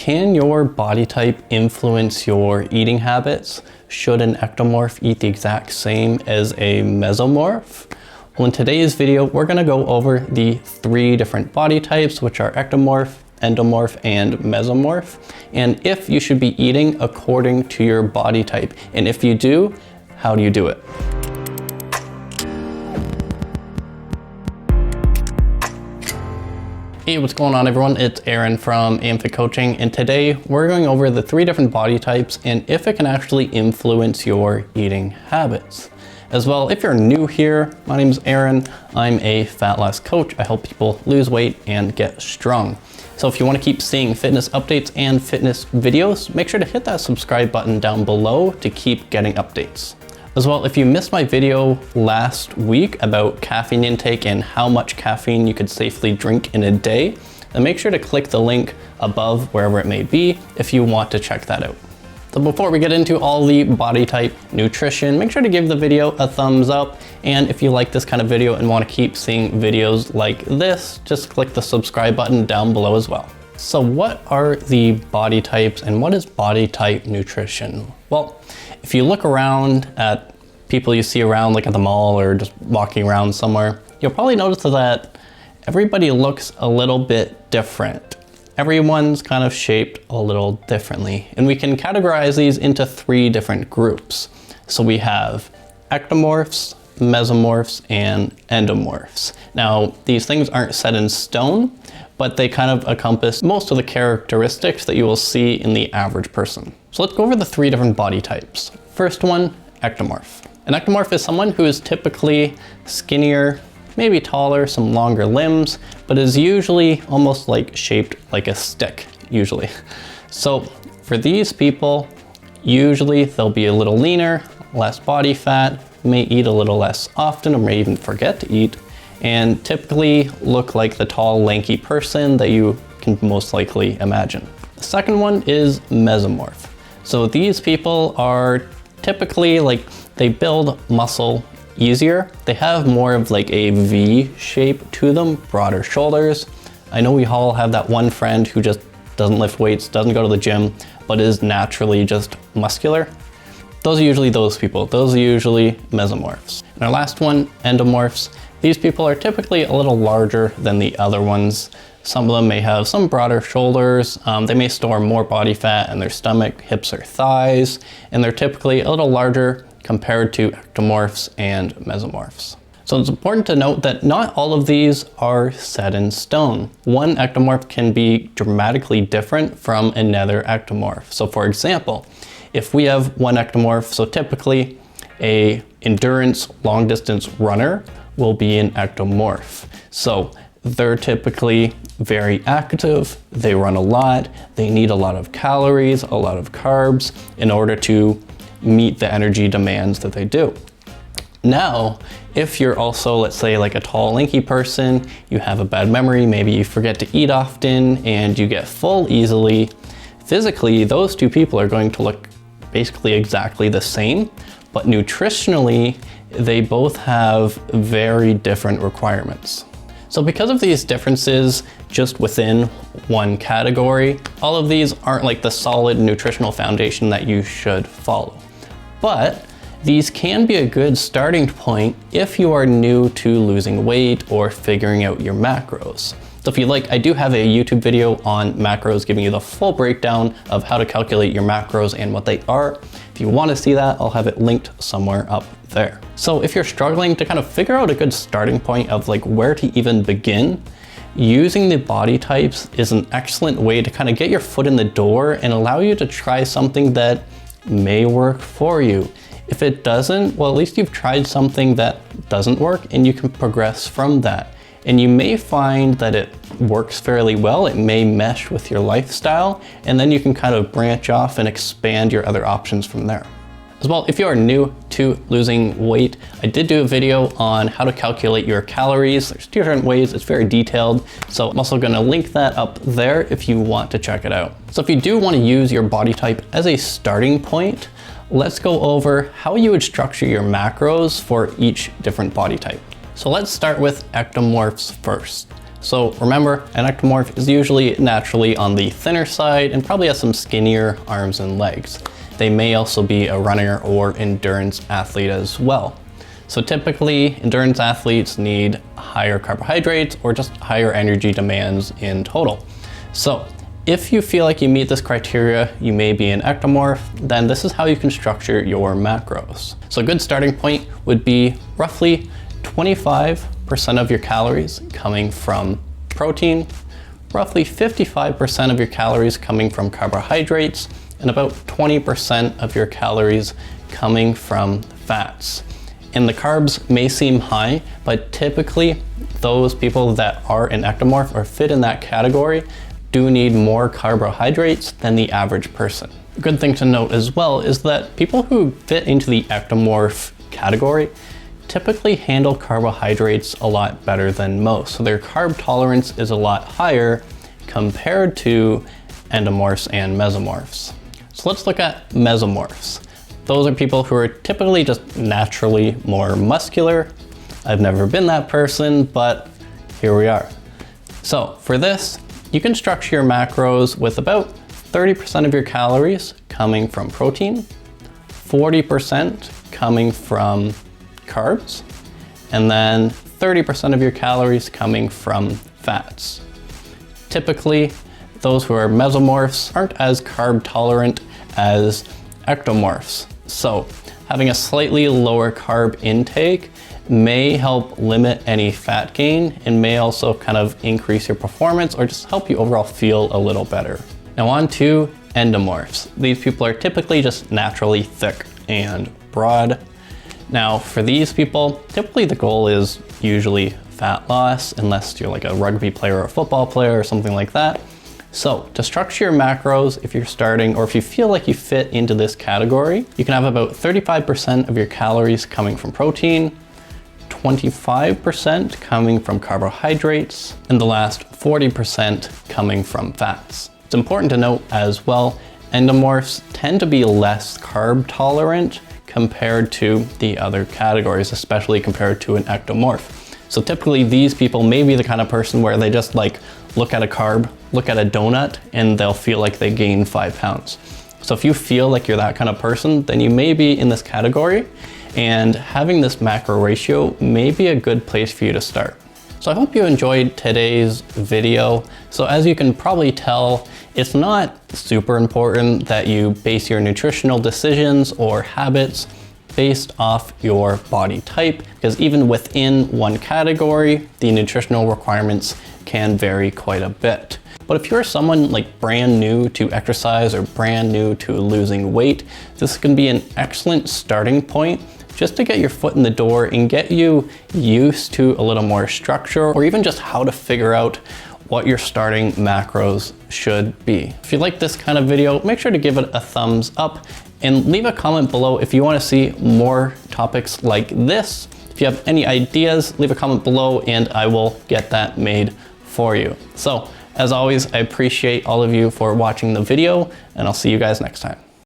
Can your body type influence your eating habits? Should an ectomorph eat the exact same as a mesomorph? Well, in today's video, we're gonna go over the 3 different body types, which are ectomorph, endomorph, and mesomorph, and if you should be eating according to your body type. And if you do, how do you do it? Hey, what's going on everyone? It's Aaron from AMFIT Coaching, and today we're going over the 3 different body types and if it can actually influence your eating habits. As well, if you're new here, my name is Aaron. I'm a fat loss coach. I help people lose weight and get strong. So if you want to keep seeing fitness updates and fitness videos, make sure to hit that subscribe button down below to keep getting updates. As well, if you missed my video last week about caffeine intake and how much caffeine you could safely drink in a day, then make sure to click the link above wherever it may be if you want to check that out. So before we get into all the body type nutrition, make sure to give the video a thumbs up. And if you like this kind of video and want to keep seeing videos like this, just click the subscribe button down below as well. So what are the body types and what is body type nutrition? Well, if you look around at people you see around like at the mall or just walking around somewhere, you'll probably notice that everybody looks a little bit different. Everyone's kind of shaped a little differently, and we can categorize these into 3 different groups. So we have ectomorphs, mesomorphs, and endomorphs. Now, these things aren't set in stone, but they kind of encompass most of the characteristics that you will see in the average person. So let's go over the 3 different body types. First one, ectomorph. An ectomorph is someone who is typically skinnier, maybe taller, some longer limbs, but is usually almost like shaped like a stick, usually. So for these people, usually they'll be a little leaner, less body fat, may eat a little less often or may even forget to eat, and typically look like the tall, lanky person that you can most likely imagine. The second one is mesomorph. So these people are typically like, they build muscle easier. They have more of like a V shape to them, broader shoulders. I know we all have that one friend who just doesn't lift weights, doesn't go to the gym, but is naturally just muscular. Those are usually those people. Those are usually mesomorphs. And our last one, endomorphs. These people are typically a little larger than the other ones. Some of them may have some broader shoulders. They may store more body fat in their stomach, hips, or thighs, and they're typically a little larger compared to ectomorphs and mesomorphs. So it's important to note that not all of these are set in stone. One ectomorph can be dramatically different from another ectomorph. So for example, if we have one ectomorph, so typically a endurance long distance runner will be an ectomorph. So they're typically very active, they run a lot, they need a lot of calories, a lot of carbs in order to meet the energy demands that they do. Now, if you're also, let's say like a tall, lanky person, you have a bad memory, maybe you forget to eat often and you get full easily, physically, those 2 people are going to look basically exactly the same, but nutritionally, they both have very different requirements. So because of these differences just within one category, all of these aren't like the solid nutritional foundation that you should follow. But these can be a good starting point if you are new to losing weight or figuring out your macros. So if you like, I do have a YouTube video on macros giving you the full breakdown of how to calculate your macros and what they are. If you want to see that, I'll have it linked somewhere up there. So if you're struggling to kind of figure out a good starting point of like where to even begin, using the body types is an excellent way to kind of get your foot in the door and allow you to try something that may work for you. If it doesn't, well, at least you've tried something that doesn't work and you can progress from that. And you may find that it works fairly well. It may mesh with your lifestyle, and then you can kind of branch off and expand your other options from there. As well, if you are new to losing weight, I did do a video on how to calculate your calories. There's 2 different ways, it's very detailed. So I'm also gonna link that up there if you want to check it out. So if you do wanna use your body type as a starting point, let's go over how you would structure your macros for each different body type. So let's start with ectomorphs first. So remember, an ectomorph is usually naturally on the thinner side and probably has some skinnier arms and legs. They may also be a runner or endurance athlete as well. So typically, endurance athletes need higher carbohydrates or just higher energy demands in total. So if you feel like you meet this criteria, you may be an ectomorph, then this is how you can structure your macros. So a good starting point would be roughly 25% of your calories coming from protein, roughly 55% of your calories coming from carbohydrates, and about 20% of your calories coming from fats. And the carbs may seem high, but typically those people that are an ectomorph or fit in that category do need more carbohydrates than the average person. A good thing to note as well is that people who fit into the ectomorph category typically handle carbohydrates a lot better than most. So their carb tolerance is a lot higher compared to endomorphs and mesomorphs. So let's look at mesomorphs. Those are people who are typically just naturally more muscular. I've never been that person, but here we are. So for this, you can structure your macros with about 30% of your calories coming from protein, 40% coming from carbs, and then 30% of your calories coming from fats. Typically, those who are mesomorphs aren't as carb tolerant as ectomorphs. So having a slightly lower carb intake may help limit any fat gain and may also kind of increase your performance or just help you overall feel a little better. Now on to endomorphs. These people are typically just naturally thick and broad. Now for these people, typically the goal is usually fat loss, unless you're like a rugby player or a football player or something like that. So to structure your macros, if you're starting or if you feel like you fit into this category, you can have about 35% of your calories coming from protein, 25% coming from carbohydrates, and the last 40% coming from fats. It's important to note as well, endomorphs tend to be less carb tolerant compared to the other categories, especially compared to an ectomorph. So typically these people may be the kind of person where they just like look at a carb, look at a donut, and they'll feel like they gain 5 pounds. So if you feel like you're that kind of person, then you may be in this category, and having this macro ratio may be a good place for you to start. So I hope you enjoyed today's video. So as you can probably tell, it's not super important that you base your nutritional decisions or habits based off your body type, because even within one category, the nutritional requirements can vary quite a bit. But if you're someone like brand new to exercise or brand new to losing weight, this can be an excellent starting point just to get your foot in the door and get you used to a little more structure, or even just how to figure out what your starting macros should be. If you like this kind of video, make sure to give it a thumbs up and leave a comment below if you want to see more topics like this. If you have any ideas, leave a comment below and I will get that made for you. So as always, I appreciate all of you for watching the video, and I'll see you guys next time.